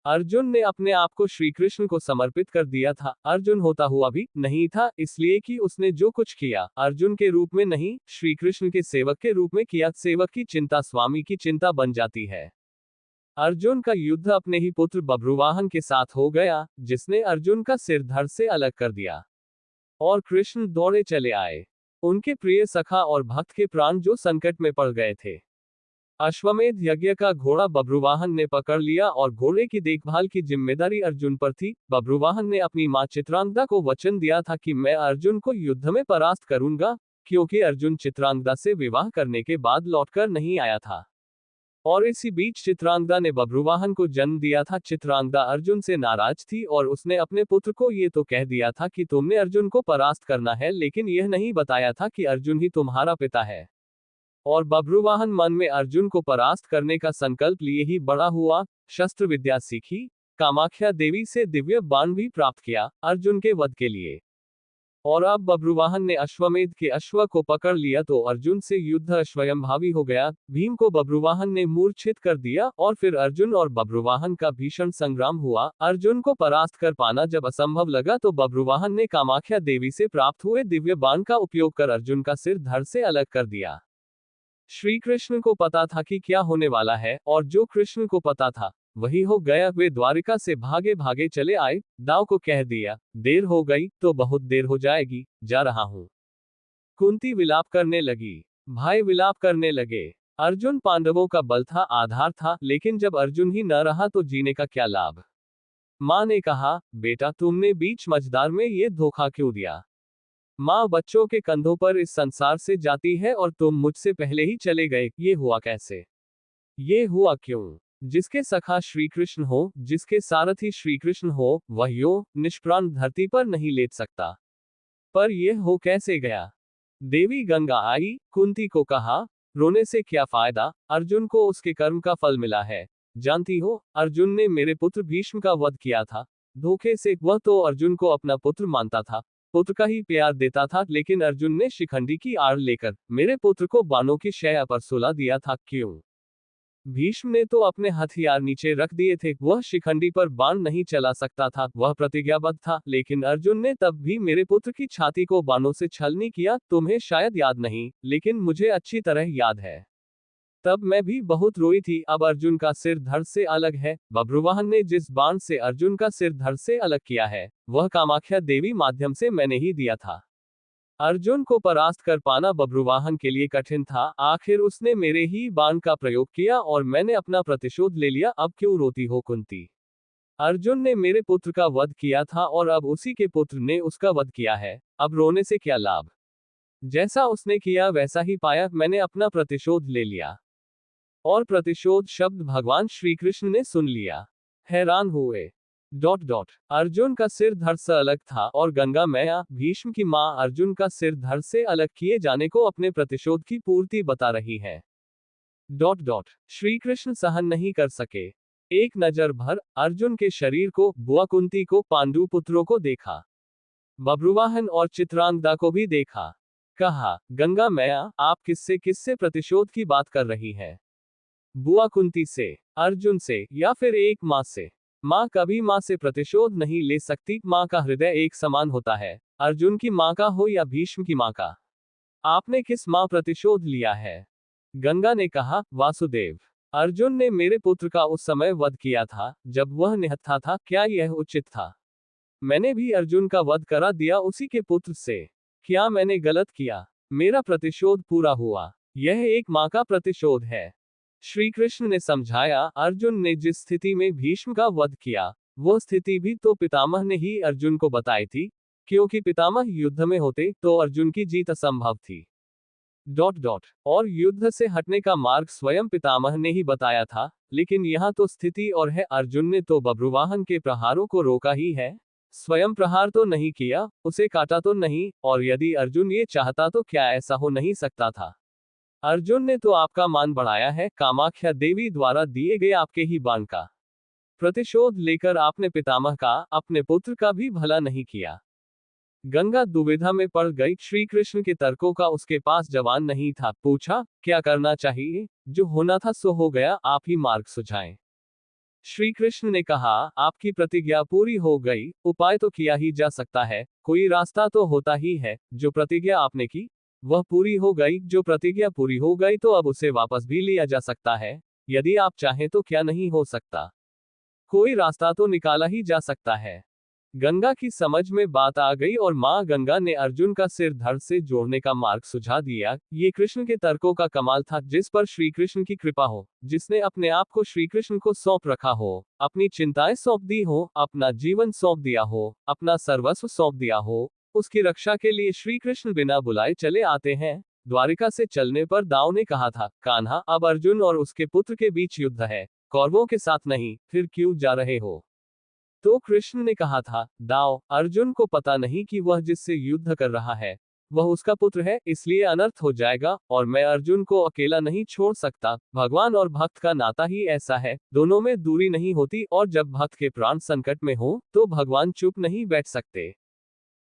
अर्जुन ने अपने आप को श्री कृष्ण को समर्पित कर दिया था। अर्जुन होता हुआ भी नहीं था, इसलिए कि उसने जो कुछ किया अर्जुन के रूप में नहीं, श्री कृष्ण के सेवक के रूप में किया। सेवक की चिंता स्वामी की चिंता बन जाती है। अर्जुन का युद्ध अपने ही पुत्र बभ्रुवाहन के साथ हो गया, जिसने अर्जुन का सिर धड़ से अलग कर दिया और कृष्ण दौड़े चले आए। उनके प्रिय सखा और भक्त के प्राण जो संकट में पड़ गए थे। अश्वमेध यज्ञ का घोड़ा बभ्रुवाहन ने पकड़ लिया और घोड़े की देखभाल की जिम्मेदारी अर्जुन पर थी। बभ्रुवाहन ने अपनी मां चित्रांगदा को वचन दिया था कि मैं अर्जुन को युद्ध में परास्त करूंगा, क्योंकि अर्जुन चित्रांगदा से विवाह करने के बाद लौटकर नहीं आया था। और इसी बीच चित्रांगदा ने बभ्रुवाहन को जन्म दिया था। चित्रांगदा अर्जुन से नाराज थी और उसने अपने पुत्र को ये तो कह दिया था कि तुमने अर्जुन को परास्त करना है, लेकिन यह नहीं बताया था कि अर्जुन ही तुम्हारा पिता है। और बभ्रुवाहन मन में अर्जुन को परास्त करने का संकल्प लिए ही बड़ा हुआ। शस्त्र विद्या सीखी, कामाख्या देवी से दिव्य बाण भी प्राप्त किया अर्जुन के वध के लिए। और अब बभ्रुवाहन ने अश्वमेध के अश्व को पकड़ लिया तो अर्जुन से युद्ध स्वयंभावी हो गया। भीम को बभ्रुवाहन ने मूर्छित कर दिया और फिर अर्जुन और बभ्रुवाहन का भीषण संग्राम हुआ। अर्जुन को परास्त कर पाना जब असंभव लगा तो बभ्रुवाहन ने कामाख्या देवी से प्राप्त हुए दिव्य बाण का उपयोग कर अर्जुन का सिर धड़ से अलग कर दिया। श्री कृष्ण को पता था कि क्या होने वाला है, और जो कृष्ण को पता था वही हो गया। वे द्वारिका से भागे भागे चले आए। दाव को कह दिया, देर हो गई तो बहुत देर हो जाएगी, जा रहा हूं। कुंती विलाप करने लगी, भाई विलाप करने लगे। अर्जुन पांडवों का बल था, आधार था, लेकिन जब अर्जुन ही न रहा तो जीने का क्या लाभ। मां ने कहा, बेटा तुमने बीच मझधार में ये धोखा क्यों दिया। माँ बच्चों के कंधों पर इस संसार से जाती है और तुम मुझसे पहले ही चले गए। ये हुआ कैसे, ये हुआ क्यों। जिसके सखा श्री कृष्ण हो, जिसके सारथी श्री कृष्ण हो, वह यो निष्प्राण धरती पर नहीं लेट सकता। पर यह हो कैसे गया। देवी गंगा आई, कुंती को कहा, रोने से क्या फायदा, अर्जुन को उसके कर्म का फल मिला है। जानती हो, अर्जुन ने मेरे पुत्र भीष्म का वध किया था धोखे से। वह तो अर्जुन को अपना पुत्र मानता था, पुत्र का ही प्यार देता था, लेकिन अर्जुन ने शिखंडी की आड़ लेकर मेरे पुत्र को बाणों की शैया पर सुला दिया था। क्यों। भीष्म ने तो अपने हथियार नीचे रख दिए थे, वह शिखंडी पर बाण नहीं चला सकता था, वह प्रतिज्ञाबद्ध था। लेकिन अर्जुन ने तब भी मेरे पुत्र की छाती को बाणों से छलनी किया। तुम्हें शायद याद नहीं, लेकिन मुझे अच्छी तरह याद है। तब मैं भी बहुत रोई थी। अब अर्जुन का सिर धड़ से अलग है। बभ्रुवाहन ने जिस बाण से अर्जुन का सिर धड़ से अलग किया है, वह कामाख्या देवी माध्यम से मैंने ही दिया था। अर्जुन को परास्त कर पाना बभ्रुवाहन के लिए कठिन था। आखिर उसने मेरे ही बाण का प्रयोग किया और मैंने अपना प्रतिशोध ले लिया। अब क्यों रोती हो कुंती। अर्जुन ने मेरे पुत्र का वध किया था और अब उसी के पुत्र ने उसका वध किया है। अब रोने से क्या लाभ। जैसा उसने किया वैसा ही पाया। मैंने अपना प्रतिशोध ले लिया। और प्रतिशोध शब्द भगवान श्री कृष्ण ने सुन लिया, हैरान हुए। अर्जुन का सिर धड़ से अलग था और गंगा मैया भीष्म की मां अर्जुन का सिर धड़ से अलग किए जाने को अपने प्रतिशोध की पूर्ति बता रही है। श्री कृष्ण सहन नहीं कर सके। एक नजर भर अर्जुन के शरीर को, बुआ कुंती को, पांडु पुत्रों को देखा, बभ्रुवाहन और चित्रांगदा को भी देखा। कहा, गंगा मैया आप किससे प्रतिशोध की बात कर रही है। बुआ कुंती से, अर्जुन से, या फिर एक मां से। मां कभी मां से प्रतिशोध नहीं ले सकती। मां का हृदय एक समान होता है, अर्जुन की मां का हो या भीष्म की मां का। आपने किस मां प्रतिशोध लिया है। गंगा ने कहा, वासुदेव। अर्जुन ने मेरे पुत्र का उस समय वध किया था जब वह निहत्था था। क्या यह उचित था। मैंने भी अर्जुन का वध करा दिया उसी के पुत्र से। क्या मैंने गलत किया। मेरा प्रतिशोध पूरा हुआ। यह एक मां का प्रतिशोध है। श्री कृष्ण ने समझाया, अर्जुन ने जिस स्थिति में भीष्म का वध किया, वो स्थिति भी तो पितामह ने ही अर्जुन को बताई थी, क्योंकि पितामह युद्ध में होते तो अर्जुन की जीत असंभव थी। और युद्ध से हटने का मार्ग स्वयं पितामह ने ही बताया था। लेकिन यहाँ तो स्थिति और है, अर्जुन ने तो बभ्रुवाहन के प्रहारों को रोका ही है, स्वयं प्रहार तो नहीं किया, उसे काटा तो नहीं। और यदि अर्जुन ये चाहता तो क्या ऐसा हो नहीं सकता था। अर्जुन ने तो आपका मान बढ़ाया है। कामाख्या देवी द्वारा दिए गए आपके ही बाण का प्रतिशोध लेकर आपने पितामह का, अपने पुत्र का भी भला नहीं किया। गंगा दुविधा में पड़ गई। श्री कृष्ण के तर्कों का उसके पास जवाब नहीं था। पूछा, क्या करना चाहिए। जो होना था सो हो गया, आप ही मार्ग सुझाएं। श्री कृष्ण ने कहा, आपकी प्रतिज्ञा पूरी हो गई, उपाय तो किया ही जा सकता है, कोई रास्ता तो होता ही है। जो प्रतिज्ञा आपने की वह पूरी हो गई, जो प्रतिज्ञा पूरी हो गई तो अब उसे वापस भी लिया जा सकता है। यदि आप चाहें तो क्या नहीं हो सकता, कोई रास्ता तो निकाला ही जा सकता है। गंगा की समझ में बात आ गई और मां गंगा ने अर्जुन का सिर धड़ से जोड़ने का मार्ग सुझा दिया। ये कृष्ण के तर्कों का कमाल था, जिस पर श्री कृष्ण की कृपा हो, जिसने अपने आप को श्री कृष्ण को सौंप रखा हो, अपनी चिंताएं सौंप दी हो, अपना जीवन सौंप दिया हो, अपना सर्वस्व सौंप दिया हो, उसकी रक्षा के लिए श्री कृष्ण बिना बुलाए चले आते हैं। द्वारिका से चलने पर दाऊ ने कहा था, कान्हा, अब अर्जुन और उसके पुत्र के बीच युद्ध है, कौरवों के साथ नहीं, फिर क्यों जा रहे हो? तो कृष्ण ने कहा था, दाव, अर्जुन को पता नहीं कि वह जिससे युद्ध कर रहा है वह उसका पुत्र है, इसलिए अनर्थ हो जाएगा, और मैं अर्जुन को अकेला नहीं छोड़ सकता। भगवान और भक्त का नाता ही ऐसा है, दोनों में दूरी नहीं होती, और जब भक्त के प्राण संकट में हो तो भगवान चुप नहीं बैठ सकते।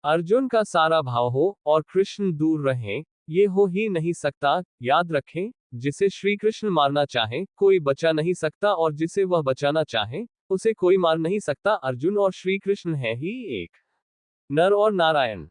अर्जुन का सारा भाव हो और कृष्ण दूर रहें, ये हो ही नहीं सकता। याद रखें, जिसे श्री कृष्ण मारना चाहे कोई बचा नहीं सकता, और जिसे वह बचाना चाहे उसे कोई मार नहीं सकता। अर्जुन और श्री कृष्ण हैं ही एक, नर और नारायण।